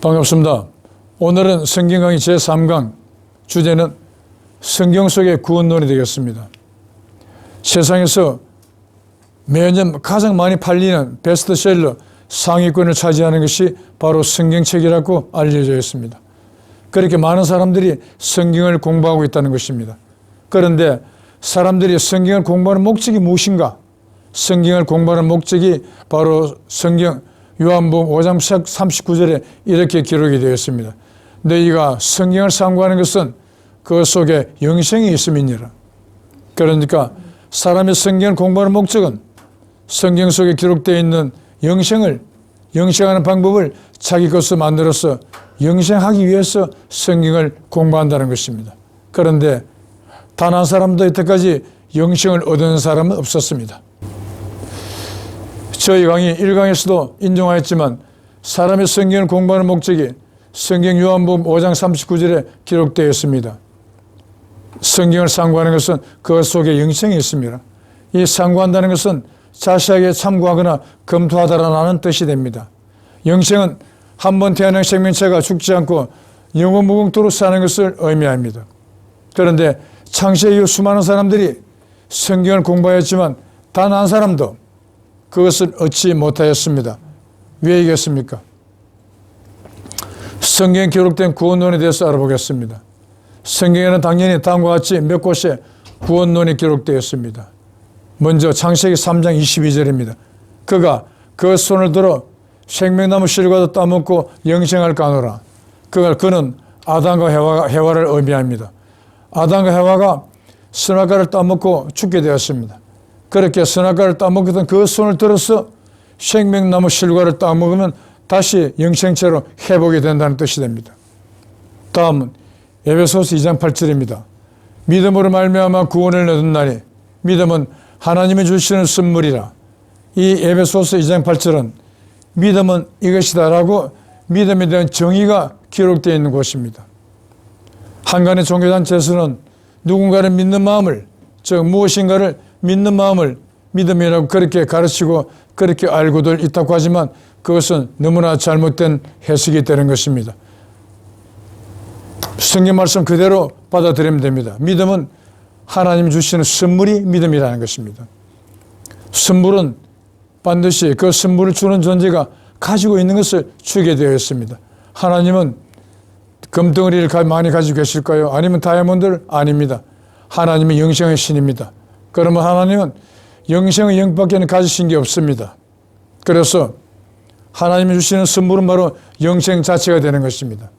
반갑습니다. 오늘은 성경 강의 제3강 주제는 성경 속의 구원론이 되겠습니다. 세상에서 매년 가장 많이 팔리는 베스트셀러 상위권을 차지하는 것이 바로 성경책이라고 알려져 있습니다. 그렇게 많은 사람들이 성경을 공부하고 있다는 것입니다. 그런데 사람들이 성경을 공부하는 목적이 무엇인가? 성경을 공부하는 목적이 바로 성경 요한복음 5장 39절에 이렇게 기록이 되어 있습니다. 너희가 성경을 상고하는 것은 그 속에 영생이 있음이니라. 그러니까 사람의 성경을 공부하는 목적은 성경 속에 기록되어 있는 영생하는 방법을 자기 것으로 만들어서 영생하기 위해서 성경을 공부한다는 것입니다. 그런데 단 한 사람도 여태까지 영생을 얻은 사람은 없었습니다. 저희 강의 1강에서도 인정하였지만 사람의 성경을 공부하는 목적이 성경 요한복음 5장 39절에 기록되어 있습니다. 성경을 상고하는 것은 그 속에 영생이 있습니다. 이 상고한다는 것은 자세하게 참고하거나 검토하다라는 뜻이 됩니다. 영생은 한번 태어난 생명체가 죽지 않고 영원무궁토록 사는 것을 의미합니다. 그런데 창세 이후 수많은 사람들이 성경을 공부하였지만 단 한 사람도 그것을 얻지 못하였습니다. 왜이겠습니까? 성경에 기록된 구원론에 대해서 알아보겠습니다. 성경에는 당연히 다음과 같이 몇 곳에 구원론이 기록되어 있습니다. 먼저 창세기 3장 22절입니다. 그가 그 손을 들어 생명나무 실과도 따먹고 영생을 까노라. 그는 아담과 해와를 의미합니다. 아담과 해와가 선악과를 따먹고 죽게 되었습니다. 그렇게 선악과를 따먹었던 그 손을 들어서 생명나무 실과를 따먹으면 다시 영생체로 회복이 된다는 뜻이 됩니다. 다음은 에베소서 2장 8절입니다. 믿음으로 말미암아 구원을 얻었나니 믿음은 하나님이 주시는 선물이라. 이 에베소서 2장 8절은 믿음은 이것이다라고 믿음에 대한 정의가 기록되어 있는 곳입니다. 한간의 종교단체에서는 누군가를 믿는 마음을, 즉 무엇인가를 믿는 마음을 믿음이라고 그렇게 가르치고 그렇게 알고들 있다고 하지만 그것은 너무나 잘못된 해석이 되는 것입니다. 성경 말씀 그대로 받아들이면 됩니다. 믿음은 하나님이 주시는 선물이 믿음이라는 것입니다. 선물은 반드시 그 선물을 주는 존재가 가지고 있는 것을 주게 되어 있습니다. 하나님은 금덩어리를 많이 가지고 계실까요? 아니면 다이아몬드를? 아닙니다. 하나님은 영생의 신입니다. 그러면 하나님은 영생의 영밖에 가지신 게 없습니다. 그래서 하나님이 주시는 선물은 바로 영생 자체가 되는 것입니다.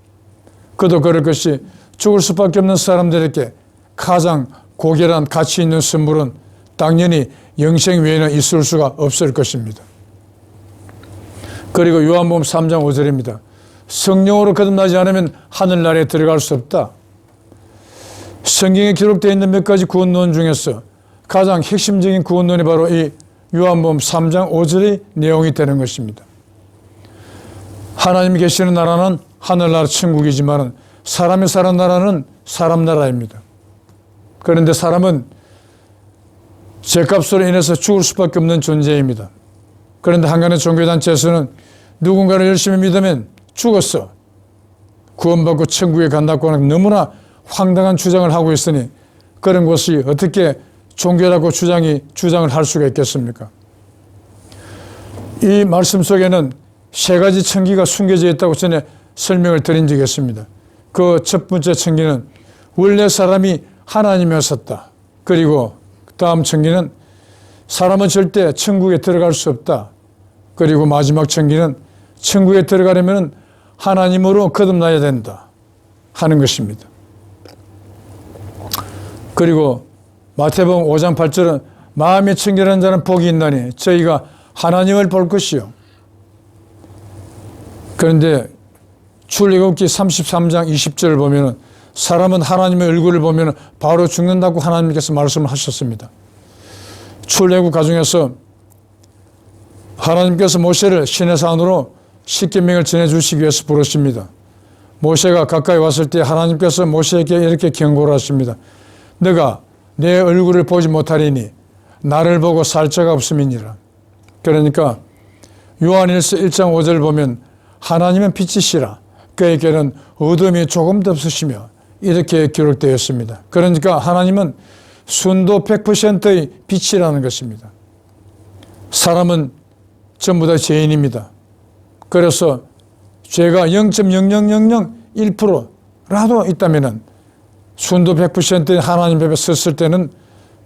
그도 그럴 것이 죽을 수밖에 없는 사람들에게 가장 고결한 가치 있는 선물은 당연히 영생 외에는 있을 수가 없을 것입니다. 그리고 요한복음 3장 5절입니다. 성령으로 거듭나지 않으면 하늘나라에 들어갈 수 없다. 성경에 기록되어 있는 몇 가지 구원론 중에서 가장 핵심적인 구원론이 바로 이 요한복음 3장 5절의 내용이 되는 것입니다. 하나님이 계시는 나라는 하늘나라 천국이지만 사람이 사는 나라는 사람 나라입니다. 그런데 사람은 죄값으로 인해서 죽을 수밖에 없는 존재입니다. 그런데 한간의 종교단체에서는 누군가를 열심히 믿으면 죽었어, 구원받고 천국에 간다고 하는 너무나 황당한 주장을 하고 있으니 그런 것이 어떻게 종교라고 주장을 할 수가 있겠습니까? 이 말씀 속에는 세 가지 청기가 숨겨져 있다고 전에 설명을 드린 적이 있습니다. 그 첫 번째 청기는 원래 사람이 하나님이었었다. 그리고 다음 청기는 사람은 절대 천국에 들어갈 수 없다. 그리고 마지막 청기는 천국에 들어가려면 하나님으로 거듭나야 된다 하는 것입니다. 그리고 마태복음 5장 8절은 마음이 청결한 자는 복이 있나니 저희가 하나님을 볼 것이요. 그런데 출애굽기 33장 20절을 보면 사람은 하나님의 얼굴을 보면 바로 죽는다고 하나님께서 말씀을 하셨습니다. 출애굽 가정에서 하나님께서 모세를 시내산으로 십계명을 전해주시기 위해서 부르십니다. 모세가 가까이 왔을 때 하나님께서 모세에게 이렇게 경고를 하십니다. 너가 내 얼굴을 보지 못하리니 나를 보고 살 자가 없음이니라. 그러니까 요한일서 1장 5절을 보면 하나님은 빛이시라 그에게는 어둠이 조금도 없으시며 이렇게 기록되었습니다. 그러니까 하나님은 순도 100%의 빛이라는 것입니다. 사람은 전부 다 죄인입니다. 그래서 죄가 0.00001%라도 있다면 순도 100%의 하나님 앞에 섰을 때는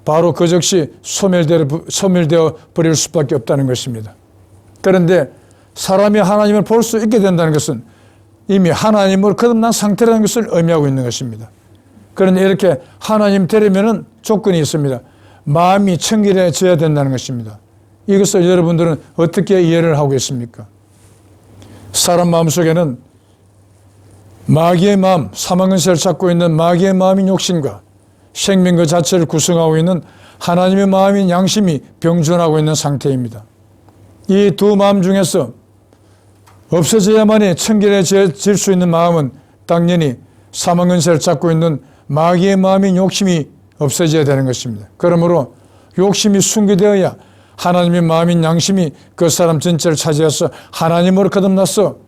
바로 그 즉시 소멸되어 버릴 수밖에 없다는 것입니다. 그런데 사람이 하나님을 볼 수 있게 된다는 것은 이미 하나님으로 거듭난 상태라는 것을 의미하고 있는 것입니다. 그런데 이렇게 하나님 되려면 조건이 있습니다. 마음이 청결해져야 된다는 것입니다. 이것을 여러분들은 어떻게 이해를 하고 있습니까? 사람 마음속에는 마귀의 마음, 사망근세를 찾고 있는 마귀의 마음인 욕심과 생명 그 자체를 구성하고 있는 하나님의 마음인 양심이 병존하고 있는 상태입니다. 이 두 마음 중에서 없어져야만이 청결해질 수 있는 마음은 당연히 사망근세를 찾고 있는 마귀의 마음인 욕심이 없어져야 되는 것입니다. 그러므로 욕심이 순기되어야 하나님의 마음인 양심이 그 사람 전체를 차지해서 하나님으로 거듭나서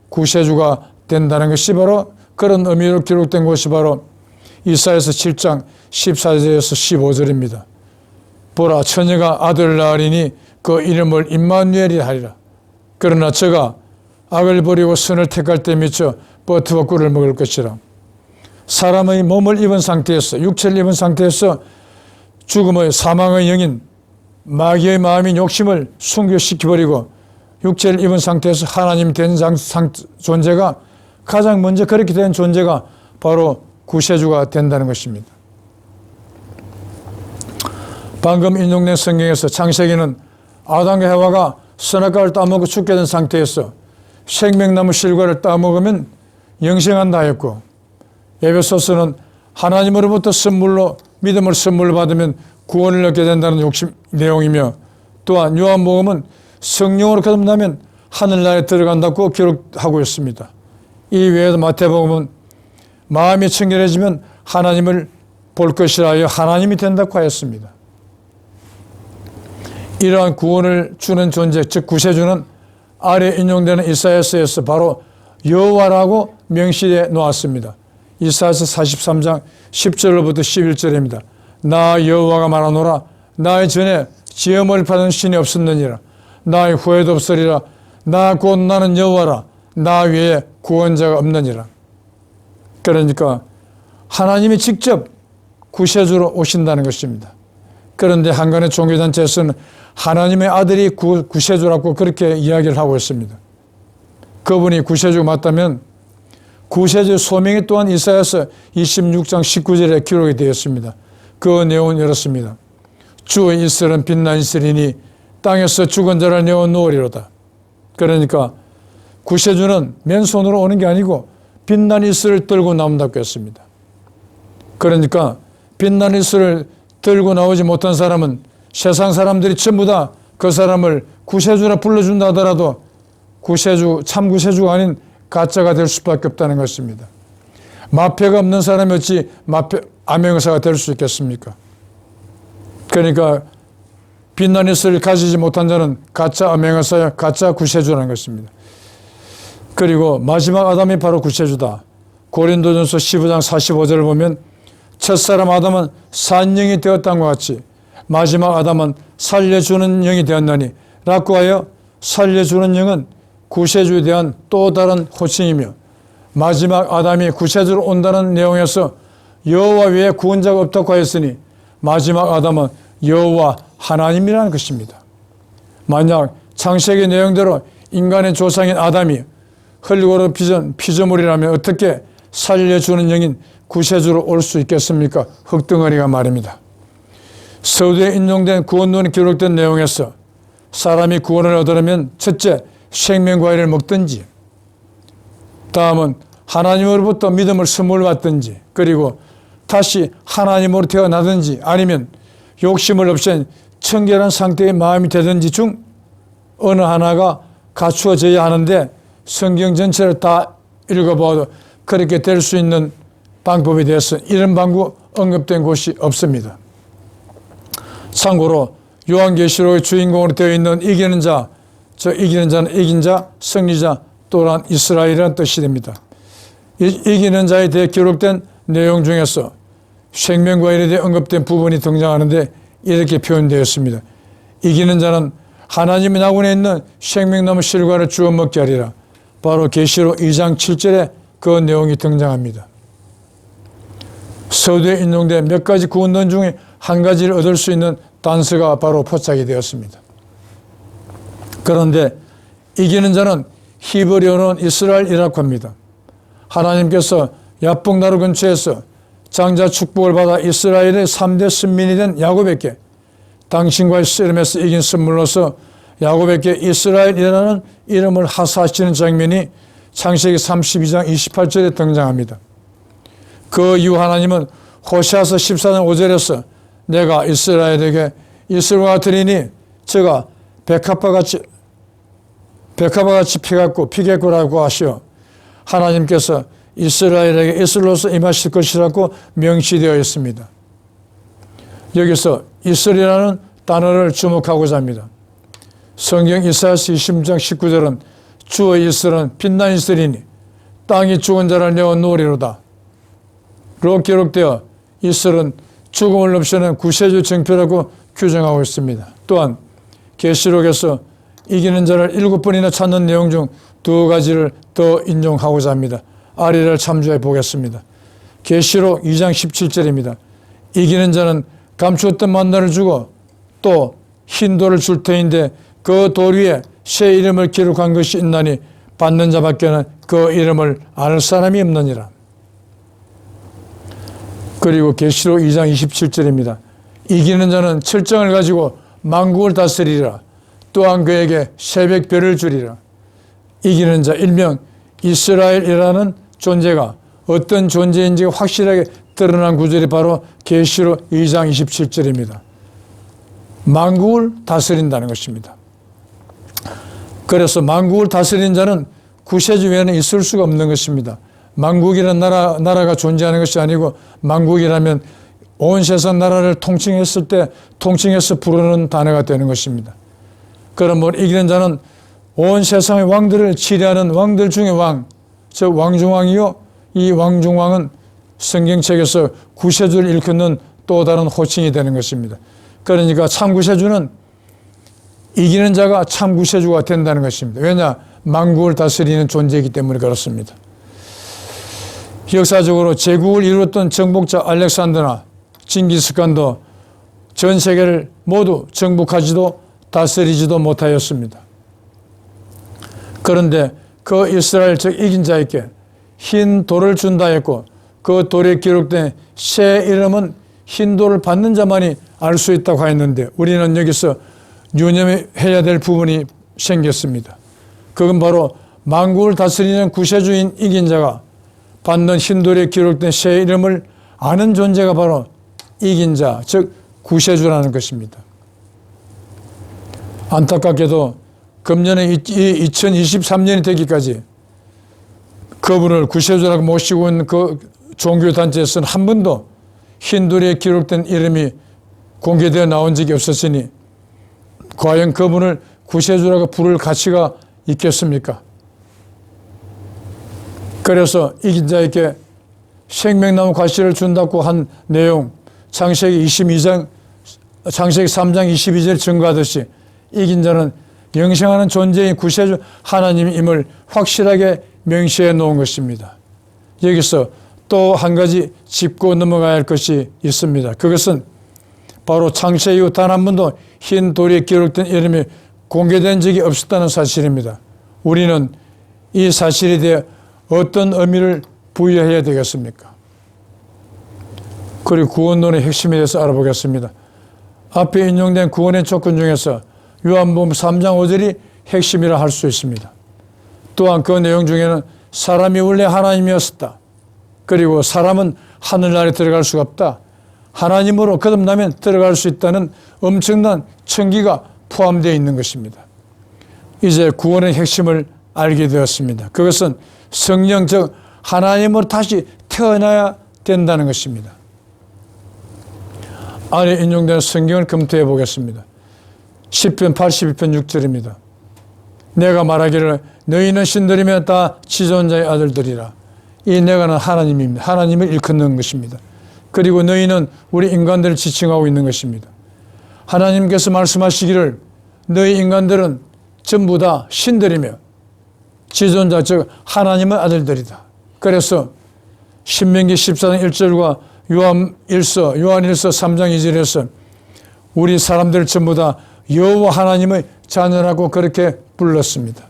구세주가 된다는 것이 바로 그런 의미로 기록된 것이 바로 이사야서 7장 14절에서 15절입니다. 보라, 처녀가 아들을 낳으리니 그 이름을 임마누엘이라 하리라. 그러나 저가 악을 버리고 선을 택할 때 미쳐 버트와 꿀을 먹을 것이라. 사람의 몸을 입은 상태에서, 육체를 입은 상태에서 죽음의 사망의 영인 마귀의 마음인 욕심을 순교시켜버리고 육체를 입은 상태에서 하나님 된 존재가 가장 먼저 그렇게 된 존재가 바로 구세주가 된다는 것입니다. 방금 인용된 성경에서 창세기는 아담과 해와가 선악과를 따먹고 죽게 된 상태에서 생명나무 실과를 따먹으면 영생한다 했고, 에베소서는 하나님으로부터 선물로 믿음을 선물로 받으면 구원을 얻게 된다는 내용이며, 또한 요한복음은 성령으로 거듭나면 하늘나라에 들어간다고 기록하고 있습니다. 이 외에도 마태복음은 마음이 청결해지면 하나님을 볼 것이라 하여 하나님이 된다고 하였습니다. 이러한 구원을 주는 존재, 즉 구세주는 아래 인용되는 이사야서에서 바로 여호와라고 명시해 놓았습니다. 이사야서 43장 10절로부터 11절입니다. 나 여호와가 말하노라. 나의 전에 지음을 받은 신이 없었느니라. 나의 후에도 없으리라. 나 곧 나는 여호와라. 나 외에 구원자가 없느니라. 그러니까 하나님이 직접 구세주로 오신다는 것입니다. 그런데 한간의 종교단체에서는 하나님의 아들이 구세주라고 그렇게 이야기를 하고 있습니다. 그분이 구세주가 맞다면 구세주 소명이 또한 이사야서 26장 19절에 기록이 되었습니다. 그 내용은 이렇습니다. 주의 이슬은 빛난 이슬이니 땅에서 죽은 자를 내어 놓으리로다. 그러니까 구세주는 맨손으로 오는 게 아니고 빛난 이슬을 들고 나온다고 했습니다. 그러니까 빛난 이슬을 들고 나오지 못한 사람은 세상 사람들이 전부 다 그 사람을 구세주라 불러준다 하더라도 참 구세주가 아닌 가짜가 될 수밖에 없다는 것입니다. 마패가 없는 사람이 어찌 암행의사가 될 수 있겠습니까? 그러니까 빛난 이슬을 가지지 못한 자는 가짜 암행의사야, 가짜 구세주라는 것입니다. 그리고 마지막 아담이 바로 구세주다. 고린도전서 15장 45절을 보면 첫사람 아담은 산영이 되었다는 것 같이 마지막 아담은 살려주는 영이 되었나니 라고 하여 살려주는 영은 구세주에 대한 또 다른 호칭이며, 마지막 아담이 구세주로 온다는 내용에서 여호와 외에 구원자가 없다고 하였으니 마지막 아담은 여호와 하나님이라는 것입니다. 만약 창세기 내용대로 인간의 조상인 아담이 흙으로 빚은 피조물이라면 어떻게 살려주는 영인 구세주로 올 수 있겠습니까? 흙덩어리가 말입니다. 서두에 인용된 구원론이 기록된 내용에서 사람이 구원을 얻으려면 첫째, 생명과일을 먹든지, 다음은 하나님으로부터 믿음을 선물 받든지, 그리고 다시 하나님으로 태어나든지, 아니면 욕심을 없앤 청결한 상태의 마음이 되든지 중 어느 하나가 갖추어져야 하는데, 성경 전체를 다 읽어봐도 그렇게 될 수 있는 방법에 대해서 이런 방법 언급된 곳이 없습니다. 참고로 요한계시록의 주인공으로 되어 있는 이기는 자, 저 이기는 자는 이긴 자, 승리자, 또한 이스라엘이라는 뜻이 됩니다. 이기는 자에 대해 기록된 내용 중에서 생명과일에 대해 언급된 부분이 등장하는데 이렇게 표현되었습니다. 이기는 자는 하나님의 나군에 있는 생명나무 실과를 주워 먹게 하리라. 바로 계시록 2장 7절에 그 내용이 등장합니다. 서두에 인용된 몇 가지 구원론 중에 한 가지를 얻을 수 있는 단서가 바로 포착이 되었습니다. 그런데 이기는 자는 히브리어로는 이스라엘이라고 합니다. 하나님께서 야복나루 근처에서 장자 축복을 받아 이스라엘의 3대 선민이 된 야곱에게 당신과의 씨름에서 이긴 선물로서 야곱에게 이스라엘이라는 이름을 하사하시는 장면이 창세기 32장 28절에 등장합니다. 그 이후 하나님은 호세아서 14장 5절에서 내가 이스라엘에게 이슬과 드리니 저가 백합화같이 피겠고 피겠고라고 하시어 하나님께서 이스라엘에게 이슬로서 임하실 것이라고 명시되어 있습니다. 여기서 이슬이라는 단어를 주목하고자 합니다. 성경 이사야서 20장 19절은 주의 이슬은 빛난 이슬이니 땅이 죽은 자를 내어 놓으리로다 로 기록되어 이슬은 죽음을 없애는 구세주 정표라고 규정하고 있습니다. 또한 계시록에서 이기는 자를 7번이나 찾는 내용 중 2가지를 더 인용하고자 합니다. 아래를 참조해 보겠습니다. 계시록 2장 17절입니다. 이기는 자는 감추었던 만나를 주고 또 흰 돌을 줄 터인데 그 돌 위에 새 이름을 기록한 것이 있나니 받는 자밖에는 그 이름을 아는 사람이 없느니라. 그리고 계시록 2장 27절입니다. 이기는 자는 철정을 가지고 만국을 다스리리라. 또한 그에게 새벽별을 주리라. 이기는 자 일명 이스라엘이라는 존재가 어떤 존재인지가 확실하게 드러난 구절이 바로 계시록 2장 27절입니다. 만국을 다스린다는 것입니다. 그래서 만국을 다스리는 자는 구세주 외에는 있을 수가 없는 것입니다. 만국이라는 나라가 존재하는 것이 아니고 만국이라면 온 세상 나라를 통칭했을 때 통칭해서 부르는 단어가 되는 것입니다. 그러므로 이기는 자는 온 세상의 왕들을 치리하는 왕들 중의 왕, 즉 왕중왕이요. 이 왕중왕은 성경책에서 구세주를 일컫는 또 다른 호칭이 되는 것입니다. 그러니까 참구세주는 이기는 자가 참구세주가 된다는 것입니다. 왜냐? 만국을 다스리는 존재이기 때문에 그렇습니다. 역사적으로 제국을 이루었던 정복자 알렉산더나 징기스칸도 전 세계를 모두 정복하지도 다스리지도 못하였습니다. 그런데 그 이스라엘 즉 이긴 자에게 흰 돌을 준다 했고 그 돌에 기록된 새 이름은 흰 돌을 받는 자만이 알 수 있다고 하였는데 우리는 여기서 유념해야 될 부분이 생겼습니다. 그건 바로 만국을 다스리는 구세주인 이긴 자가 받는 흰 돌에 기록된 새 이름을 아는 존재가 바로 이긴 자, 즉 구세주라는 것입니다. 안타깝게도 금년에 2023년이 되기까지 그분을 구세주라고 모시고 있는 그 종교단체에서는 한 번도 흰 돌에 기록된 이름이 공개되어 나온 적이 없었으니 과연 그분을 구세주라고 부를 가치가 있겠습니까? 그래서 이긴 자에게 생명나무 과실을 준다고 한 내용 창세기 3장 22절 증거하듯이 이긴 자는 영생하는 존재인 구세주 하나님임을 확실하게 명시해 놓은 것입니다. 여기서 또 한 가지 짚고 넘어가야 할 것이 있습니다. 그것은 바로 창세 이후 단 한 번도 흰 돌에 기록된 이름이 공개된 적이 없었다는 사실입니다. 우리는 이 사실에 대해 어떤 의미를 부여해야 되겠습니까? 그리고 구원론의 핵심에 대해서 알아보겠습니다. 앞에 인용된 구원의 조건 중에서 요한복음 3장 5절이 핵심이라 할 수 있습니다. 또한 그 내용 중에는 사람이 원래 하나님이었었다. 그리고 사람은 하늘나라에 들어갈 수가 없다. 하나님으로 거듭나면 들어갈 수 있다는 엄청난 청기가 포함되어 있는 것입니다. 이제 구원의 핵심을 알게 되었습니다. 그것은 성령 즉 하나님으로 다시 태어나야 된다는 것입니다. 아래 인용된 성경을 검토해 보겠습니다. 시편 82편 6절입니다. 내가 말하기를 너희는 신들이면 다 지존자의 아들들이라. 이 내가는 하나님입니다. 하나님을 일컫는 것입니다. 그리고 너희는 우리 인간들을 지칭하고 있는 것입니다. 하나님께서 말씀하시기를 너희 인간들은 전부 다 신들이며 지존자 즉 하나님의 아들들이다. 그래서 신명기 14장 1절과 요한일서 3장 2절에서 우리 사람들 전부 다 여호와 하나님의 자녀라고 그렇게 불렀습니다.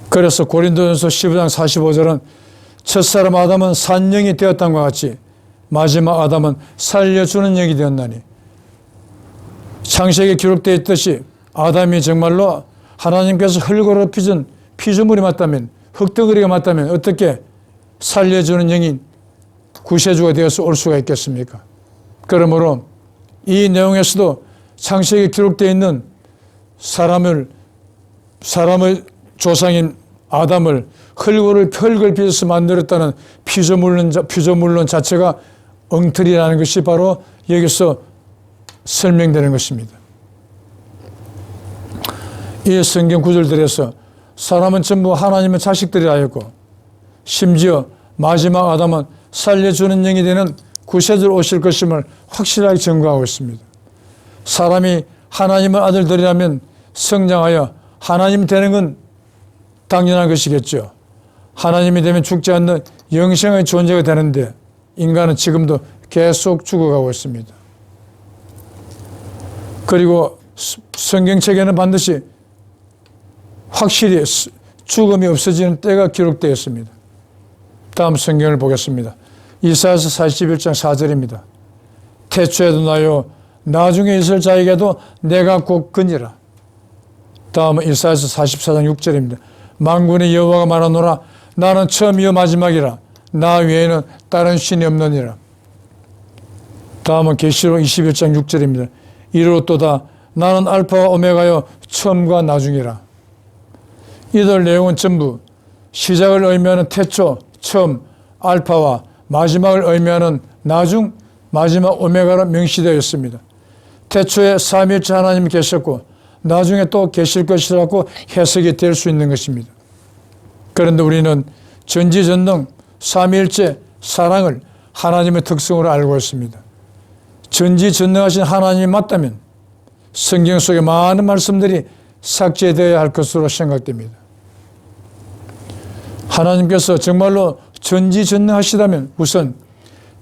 그래서 고린도전서 15장 45절은 첫사람 아담은 산영이 되었다는 것 같이 마지막 아담은 살려주는 영이 되었나니, 창세기에 기록되어 있듯이 아담이 정말로 하나님께서 흙으로 빚은 피조물이 맞다면, 흙덩어리가 맞다면 어떻게 살려주는 영인 구세주가 되어서 올 수가 있겠습니까? 그러므로 이 내용에서도 창세기에 기록되어 있는 사람의 조상인 아담을 흙을 빚어서 만들었다는 피조물론 자체가 엉터리라는 것이 바로 여기서 설명되는 것입니다. 이 성경 구절들에서 사람은 전부 하나님의 자식들이라 하였고, 심지어 마지막 아담은 살려주는 영이 되는 구세주로 오실 것임을 확실하게 증거하고 있습니다. 사람이 하나님의 아들들이라면 성장하여 하나님 되는 건 당연한 것이겠죠. 하나님이 되면 죽지 않는 영생의 존재가 되는데 인간은 지금도 계속 죽어가고 있습니다. 그리고 성경책에는 반드시 확실히 죽음이 없어지는 때가 기록되어 있습니다. 다음 성경을 보겠습니다. 이사야서 41장 4절입니다. 태초에도 나요 나중에 있을 자에게도 내가 곧 그니라. 다음은 이사야서 44장 6절입니다. 만군의 여호와가 말하노라 나는 처음이요 마지막이라 나 외에는 다른 신이 없느니라. 다음은 계시록 21장 6절입니다. 이르렀도다 나는 알파와 오메가요 처음과 나중이라. 이들 내용은 전부 시작을 의미하는 태초, 처음, 알파와 마지막을 의미하는 나중, 마지막 오메가로 명시되어 있습니다. 태초에 삼위일체 하나님이 계셨고 나중에 또 계실 것이라고 해석이 될 수 있는 것입니다. 그런데 우리는 전지전능 삼위일체 사랑을 하나님의 특성으로 알고 있습니다. 전지전능하신 하나님이 맞다면 성경 속의 많은 말씀들이 삭제되어야 할 것으로 생각됩니다. 하나님께서 정말로 전지전능하시다면 우선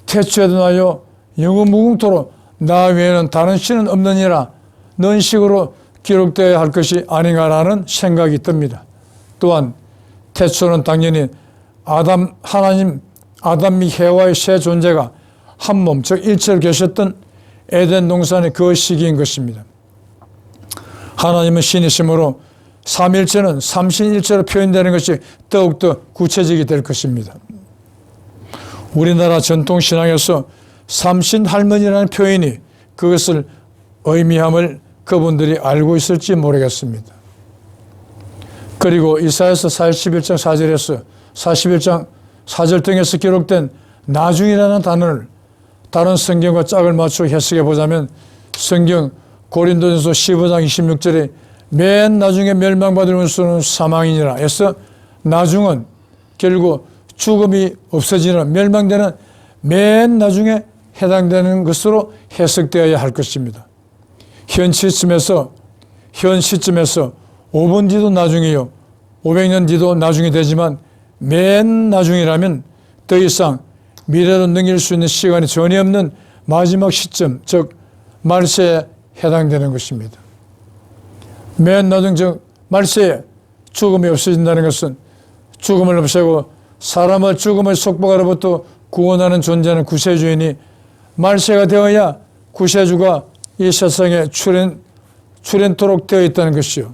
태초에도 나요 영원무궁토록 나 외에는 다른 신은 없느니라 는 식으로 기록되어야 할 것이 아닌가라는 생각이 듭니다. 또한 태초는 당연히 아담 및 해와의 새 존재가 한 몸, 즉 일체로 계셨던 에덴 동산의 그 시기인 것입니다. 하나님은 신이시므로 삼일체는 삼신일체로 표현되는 것이 더욱더 구체적이 될 것입니다. 우리나라 전통신앙에서 삼신할머니라는 표현이 그것을 의미함을 그분들이 알고 있을지 모르겠습니다. 그리고 이사야서 41장 4절에서 41장 4절 등에서 기록된 나중이라는 단어를 다른 성경과 짝을 맞추어 해석해 보자면 성경 고린도전서 15장 26절에 맨 나중에 멸망받을 원수는 사망이니라 해서 나중은 결국 죽음이 없어지는 멸망되는 맨 나중에 해당되는 것으로 해석되어야 할 것입니다. 현 시점에서 5분 뒤도 나중이요 500년 뒤도 나중이 되지만 맨 나중이라면 더 이상 미래로 넘길 수 있는 시간이 전혀 없는 마지막 시점, 즉 말세에 해당되는 것입니다. 맨 나중 즉 말세에 죽음이 없어진다는 것은 죽음을 없애고 사람을 죽음의 속박으로부터 구원하는 존재는 구세주이니 말세가 되어야 구세주가 이 세상에 출현토록 되어 있다는 것이요.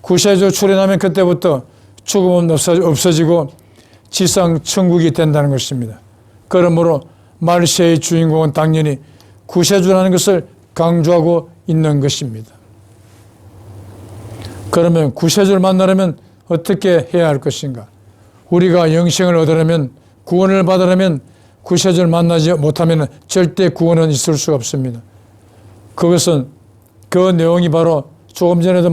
구세주 출현하면 그때부터 죽음은 없어지고 지상 천국이 된다는 것입니다. 그러므로 말세의 주인공은 당연히 구세주라는 것을 강조하고 있는 것입니다. 그러면 구세주를 만나려면 어떻게 해야 할 것인가? 우리가 영생을 얻으려면 구원을 받으려면 구세주를 만나지 못하면 절대 구원은 있을 수가 없습니다. 그것은 그 내용이 바로 조금 전에도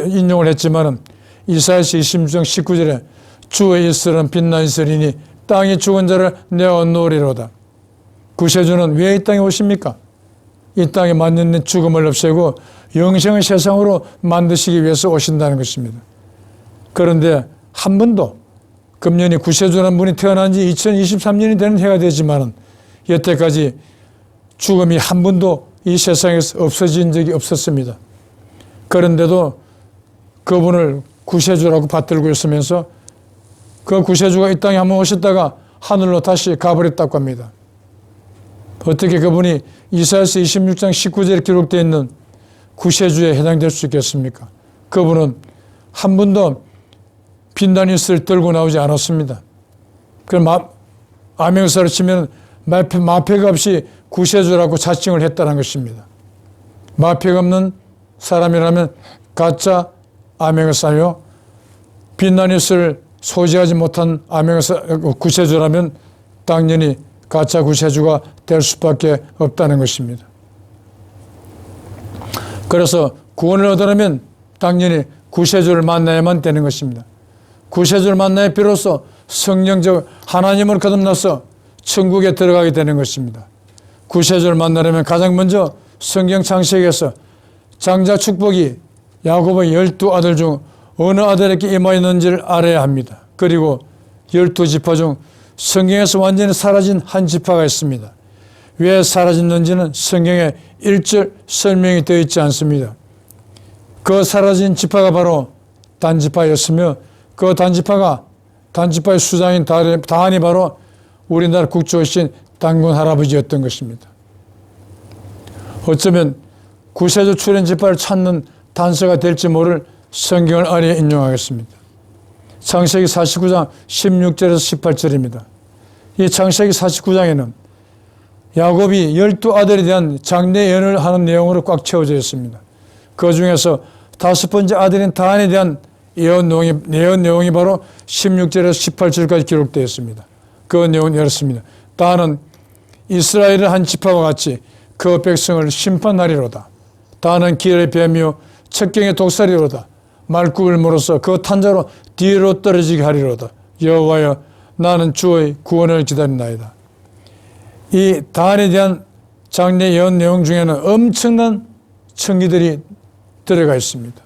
인용을 했지만은 이사야서 26장 19절에 주의 일설은 빛나 있으리니 땅이 죽은 자를 내어놓으리로다. 구세주는 왜 이 땅에 오십니까? 이 땅에 맞는 죽음을 없애고 영생의 세상으로 만드시기 위해서 오신다는 것입니다. 그런데 한 번도 금년이 구세주라는 분이 태어난 지 2023년이 되는 해가 되지만 여태까지 죽음이 한 번도 이 세상에서 없어진 적이 없었습니다. 그런데도 그분을 구세주라고 받들고 있으면서 그 구세주가 이 땅에 한번 오셨다가 하늘로 다시 가버렸다고 합니다. 어떻게 그분이 이사야서 26장 19절에 기록되어 있는 구세주에 해당될 수 있겠습니까? 그분은 한 번도 빈다니스를 들고 나오지 않았습니다. 그럼 암행사를 치면 마패가 없이 구세주라고 자칭을 했다는 것입니다. 마패가 없는 사람이라면 가짜 암행사요, 빈다니스를 소지하지 못한 구세주라면 당연히 가짜 구세주가 될 수밖에 없다는 것입니다. 그래서 구원을 얻으려면 당연히 구세주를 만나야만 되는 것입니다. 구세주를 만나야 비로소 성령적 하나님을 거듭나서 천국에 들어가게 되는 것입니다. 구세주를 만나려면 가장 먼저 성경 창세기에서 장자 축복이 야곱의 12아들 중 어느 아들에게 임하였는지를 알아야 합니다. 그리고 12지파 중 성경에서 완전히 사라진 한 지파가 있습니다. 왜 사라졌는지는 성경에 1절 설명이 되어 있지 않습니다. 그 사라진 지파가 바로 단지파였으며 그 단지파의 수장인 다한이 바로 우리나라 국조이신 단군 할아버지였던 것입니다. 어쩌면 구세주 출현 지파를 찾는 단서가 될지 모를 성경을 아래 인용하겠습니다. 창세기 49장 16절에서 18절입니다. 이 창세기 49장에는 야곱이 12아들에 대한 장래 예언을 하는 내용으로 꽉 채워져 있습니다. 그 중에서 5번째 아들인 다한에 대한 예언 내용이 바로 16절에서 18절까지 기록되어 있습니다. 그 내용은 이렇습니다. 다한은 이스라엘의 한 지파와 같이 그 백성을 심판하리로다. 다한은 길의 뱀이요 척경의 독살이로다. 말굽을 물어서 그 탄자로 뒤로 떨어지게 하리로다. 여호와여, 나는 주의 구원을 기다린나이다. 이 다한에 대한 장래 예언 내용 중에는 엄청난 청기들이 들어가 있습니다.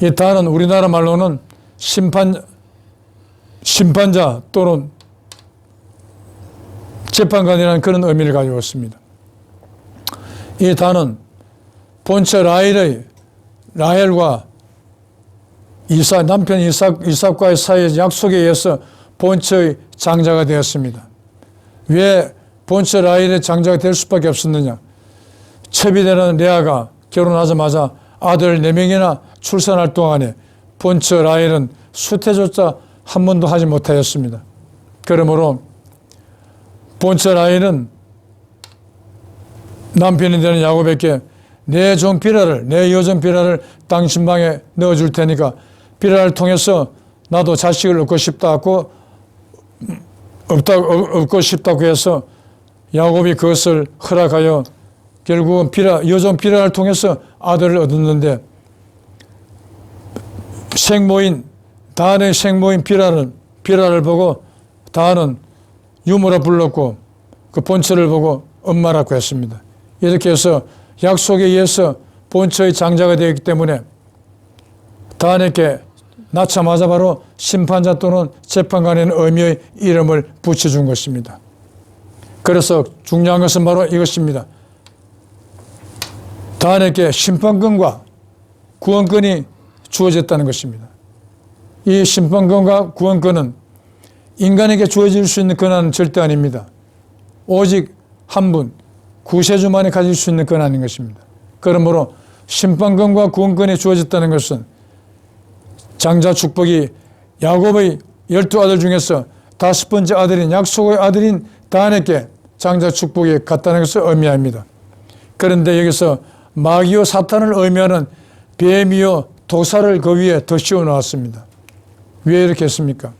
이 다한은 우리나라 말로는 심판자 또는 재판관이라는 그런 의미를 가지고 있습니다. 이 다한은 본처 라헬과 남편 이삭과의 사이의 약속에 의해서 본처의 장자가 되었습니다. 왜 본처 라헬의 장자가 될 수밖에 없었느냐? 첩이되는 레아가 결혼하자마자 아들 4명이나 출산할 동안에 본처 라헬은 수태조차 한 번도 하지 못하였습니다. 그러므로 본처 라헬은 남편이 되는 야곱에게 내 종 비라를, 내 여종 비라를 당신 방에 넣어줄 테니까 비라를 통해서 나도 자식을 얻고 싶다고 해서 야곱이 그것을 허락하여 결국은 여종 비라를 통해서 아들을 얻었는데 다한의 생모인 비라를 보고 다한은 유모라 불렀고 그 본처를 보고 엄마라고 했습니다. 이렇게 해서 약속에 의해서 본처의 장자가 되었기 때문에 다한에게 낳자마자 바로 심판자 또는 재판관이라는 의미의 이름을 붙여준 것입니다. 그래서 중요한 것은 바로 이것입니다. 다한에게 심판권과 구원권이 주어졌다는 것입니다. 이 심판권과 구원권은 인간에게 주어질 수 있는 권한은 절대 아닙니다. 오직 한 분, 구세주만이 가질 수 있는 권한인 것입니다. 그러므로 심판권과 구원권이 주어졌다는 것은 장자 축복이 야곱의 12아들 중에서 5번째 아들인 약속의 아들인 다한에게 장자 축복이 갔다는 것을 의미합니다. 그런데 여기서 마귀요 사탄을 의미하는 뱀이요 독사를 그 위에 더 씌워 놓았습니다. 왜 이렇게 했습니까?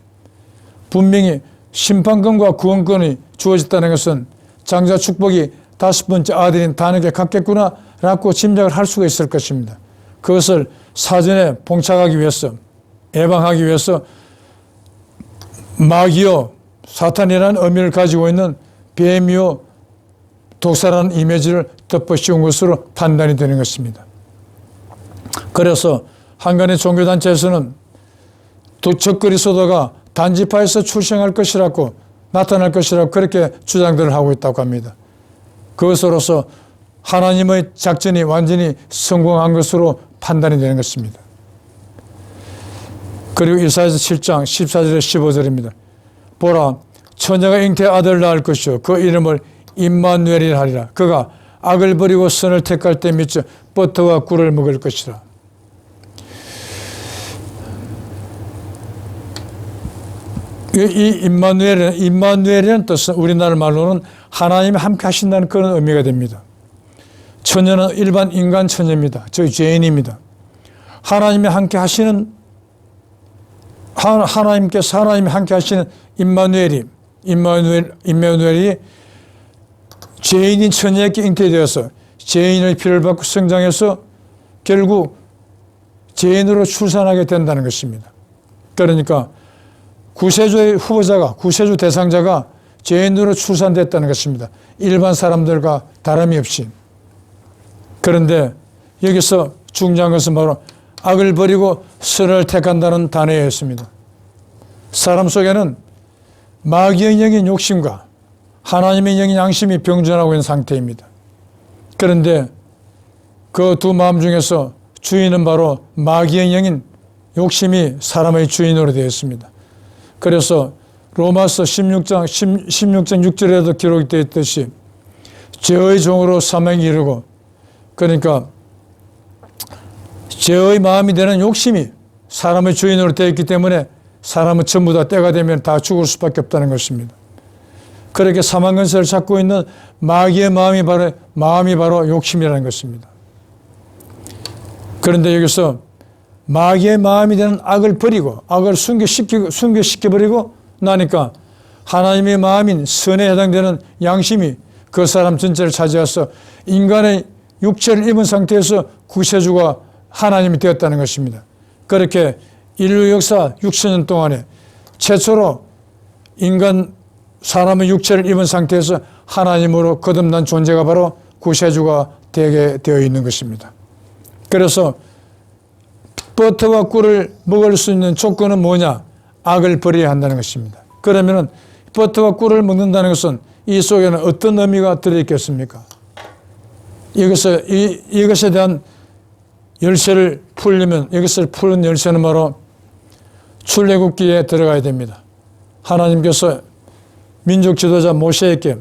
분명히 심판권과 구원권이 주어졌다는 것은 장자 축복이 5번째 아들인 다한에게 갔겠구나 라고 짐작을 할 수가 있을 것입니다. 그것을 사전에 봉착하기 위해서, 예방하기 위해서 마귀요, 사탄이라는 의미를 가지고 있는 뱀이요, 독사라는 이미지를 덮어씌운 것으로 판단이 되는 것입니다. 그래서 한간의 종교단체에서는 적그리 소도가 단지파에서 출생할 것이라고 나타날 것이라고 그렇게 주장들을 하고 있다고 합니다. 그것으로서 하나님의 작전이 완전히 성공한 것으로 판단이 되는 것입니다. 그리고 이사야서 7장 14절에 15절입니다. 보라, 처녀가 잉태의 아들을 낳을 것이요 그 이름을 임마누엘이라 하리라. 그가 악을 버리고 선을 택할 때 미쳐 버터와 꿀을 먹을 것이라. 이 임마누엘이라는 뜻은 우리나라 말로는 하나님이 함께 하신다는 그런 의미가 됩니다. 처녀는 일반 인간 처녀입니다. 즉 죄인입니다. 하나님이 함께 하시는 하나님이 함께 하시는 임마누엘이 죄인인 처녀에게 잉태되어서 죄인의 피를 받고 성장해서 결국 죄인으로 출산하게 된다는 것입니다. 그러니까 구세주의 후보자가, 구세주 대상자가 죄인으로 출산됐다는 것입니다. 일반 사람들과 다름이 없이. 그런데 여기서 중요한 것은 바로 악을 버리고 선을 택한다는 단어였습니다. 사람 속에는 마귀의 영인 욕심과 하나님의 영인 양심이 병존하고 있는 상태입니다. 그런데 그 두 마음 중에서 주인은 바로 마귀의 영인 욕심이 사람의 주인으로 되어 있습니다. 그래서 로마서 16장 6절에도 기록이 되어 있듯이 죄의 종으로 사망에 이르고, 그러니까 죄의 마음이 되는 욕심이 사람의 주인으로 되어 있기 때문에 사람은 전부 다 때가 되면 다 죽을 수밖에 없다는 것입니다. 그렇게 사망 근세를 잡고 있는 마귀의 마음이 바로 욕심이라는 것입니다. 그런데 여기서 마귀의 마음이 되는 악을 버리고 악을 순교시켜버리고 나니까 하나님의 마음인 선에 해당되는 양심이 그 사람 전체를 차지해서 인간의 육체를 입은 상태에서 구세주가 하나님이 되었다는 것입니다. 그렇게 인류 역사 6천년 동안에 최초로 사람의 육체를 입은 상태에서 하나님으로 거듭난 존재가 바로 구세주가 되게 되어 있는 것입니다. 그래서 버터와 꿀을 먹을 수 있는 조건은 뭐냐? 악을 버려야 한다는 것입니다. 그러면 버터와 꿀을 먹는다는 것은 이 속에는 어떤 의미가 들어있겠습니까? 이것에 대한 열쇠를 풀려면, 이것을 푸는 열쇠는 바로 출애굽기에 들어가야 됩니다. 하나님께서 민족 지도자 모세에게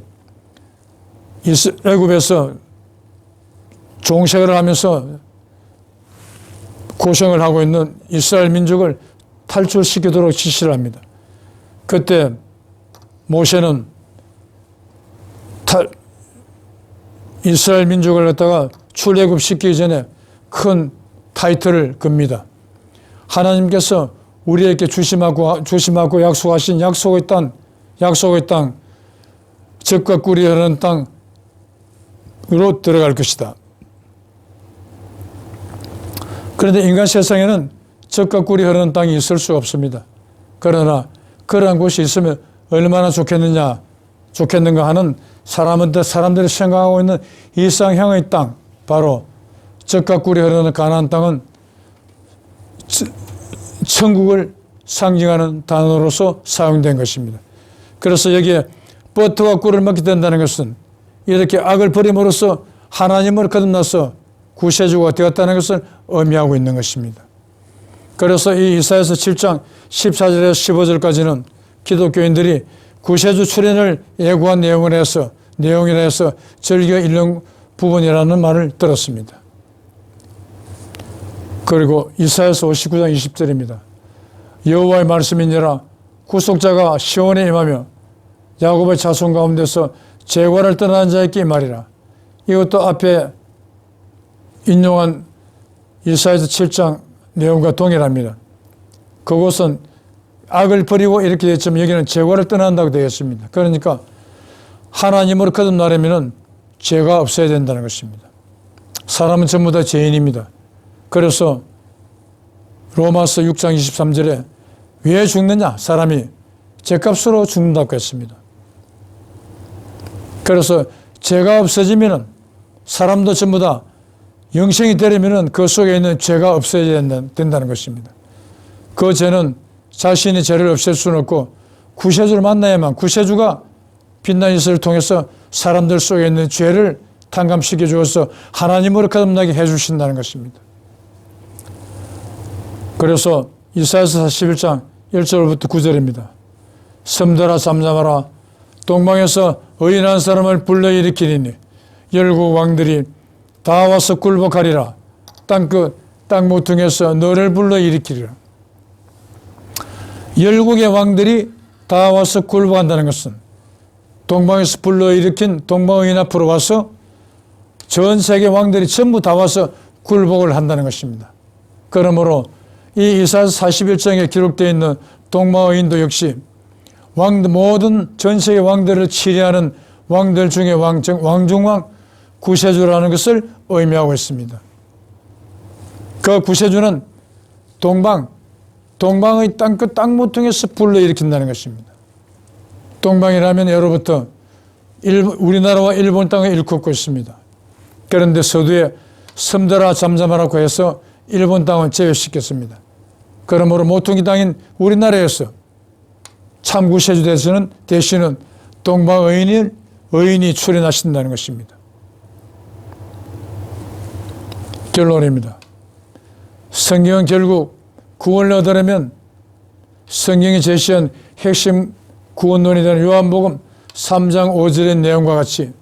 애굽에서 종생활을 하면서 고생을 하고 있는 이스라엘 민족을 탈출시키도록 지시를 합니다. 그때 모세는 이스라엘 민족을 갖다가 출애굽시키기 전에 큰 타이틀을 겁니다. 하나님께서 우리에게 주심하고 약속하신 약속의 땅, 젖과 꿀이 흐르는 땅으로 들어갈 것이다. 그런데 인간 세상에는 젖과 꿀이 흐르는 땅이 있을 수가 없습니다. 그러나 그러한 곳이 있으면 얼마나 좋겠는가 하는 사람들이 생각하고 있는 이상향의 땅, 바로 젖과 꿀이 흐르는 가나안 땅은 천국을 상징하는 단어로서 사용된 것입니다. 그래서 여기에 버터와 꿀을 먹게 된다는 것은 이렇게 악을 버림으로써 하나님을 거듭나서 구세주가 되었다는 것을 의미하고 있는 것입니다. 그래서 이 이사야서 7장 14절에서 15절까지는 기독교인들이 구세주 출현을 예고한 내용이라 해서 즐겨 읽는 부분이라는 말을 들었습니다. 그리고 이사야서 59장 20절입니다. 여호와의 말씀이니라 구속자가 시온에 임하며 야곱의 자손 가운데서 재관을 떠나는 자에게 말이라. 이것도 앞에 인용한 이사야서 7장 내용과 동일합니다. 그곳은 악을 버리고 이렇게 됐지만 여기는 재관을 떠난다고 되어 있습니다. 그러니까 하나님으로 거듭나려면 죄가 없어야 된다는 것입니다. 사람은 전부 다 죄인입니다. 그래서 로마서 6장 23절에 왜 죽느냐? 사람이 죗값으로 죽는다고 했습니다. 그래서 죄가 없어지면은 사람도 전부 다 영생이 되려면은 그 속에 있는 죄가 없어져야 된다는 것입니다. 그 죄는 자신이 죄를 없앨 수는 없고 구세주를 만나야만 구세주가 빛난 이슬을 통해서 사람들 속에 있는 죄를 탕감시켜 주어서 하나님으로 거듭나게 해주신다는 것입니다. 그래서 이사야서 41장 1절부터 9절입니다. 섬들아 잠잠하라. 동방에서 의인한 사람을 불러일으키리니 열국 왕들이 다 와서 굴복하리라. 땅끝 땅 모퉁이에서 너를 불러일으키리라. 열국의 왕들이 다 와서 굴복한다는 것은 동방에서 불러일으킨 동방의인 앞으로 와서 전 세계 왕들이 전부 다 와서 굴복을 한다는 것입니다. 그러므로 이 이사야서 41장에 기록되어 있는 동방의인도 역시 모든 전 세계 왕들을 치리하는 왕들 중에 왕중왕 구세주라는 것을 의미하고 있습니다. 그 구세주는 동방의 땅끝 땅 모퉁이에서 불러일으킨다는 것입니다. 동방이라면 예로부터 우리나라와 일본 땅을 일컫고 있습니다. 그런데 서두에 섬들아 잠잠하라고 해서 일본 땅을 제외시켰습니다. 그러므로 모퉁이 땅인 우리나라에서 참 구세주 대신은 동방의인이 출현하신다는 것입니다. 결론입니다. 성경은 결국 구원을 얻으려면 성경이 제시한 핵심 구원론이 되는 요한복음 3장 5절의 내용과 같이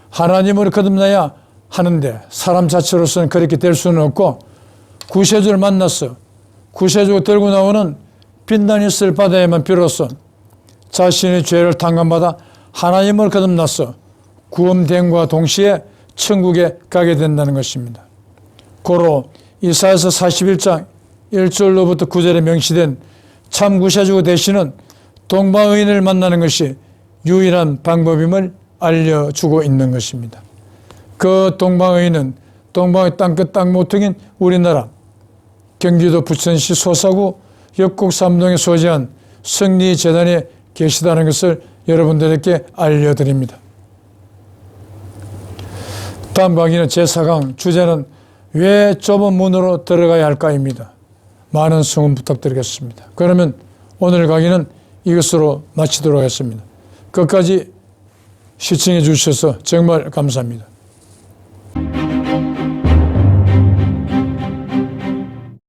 하나님으로 거듭나야 하는데 사람 자체로서는 그렇게 될 수는 없고 구세주를 만나서 구세주가 들고 나오는 빛난 이슬을 받아야만 비로소 자신의 죄를 탕감받아 하나님을 거듭나서 구원됨과 동시에 천국에 가게 된다는 것입니다. 고로 이사야서 41장 1절로부터 9절에 명시된 참 구세주 되시는 동방의인을 만나는 것이 유일한 방법임을 알려주고 있는 것입니다. 그 동방의인은 동방의 땅끝 땅 모퉁인 우리나라 경기도 부천시 소사구 역곡 삼동에 소재한 성리재단에 계시다는 것을 여러분들에게 알려드립니다. 다음 강의는 제4강 주제는 왜 좁은 문으로 들어가야 할까입니다. 많은 성원 부탁드리겠습니다. 그러면 오늘 강의는 이것으로 마치도록 하겠습니다. 끝까지 시청해 주셔서 정말 감사합니다.